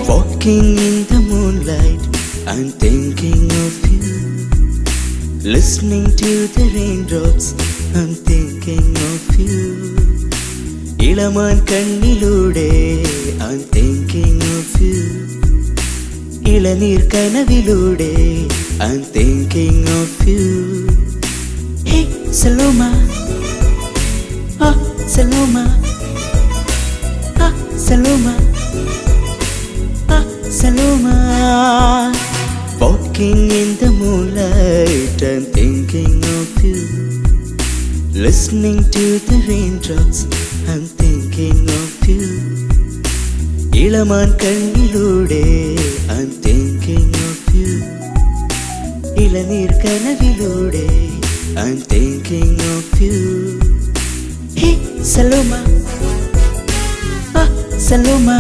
Walking in the moonlight, I'm thinking of you. Listening to the raindrops, I'm thinking of you. இளமான் கண்ணிலூடே I'm thinking of you. இளநீர் கனவிலூடே I'm thinking of you. Hey Saloma, ah Saloma, ah Saloma, ah Saloma. Walking in the moonlight, I'm thinking of you. Listening to the raindrops, I'm thinking of you. இளமான் கண்ணிலூடே I'm thinking of you. இளநீர் கனவிலூடே I'm thinking of you. Hey Saloma, ah Saloma.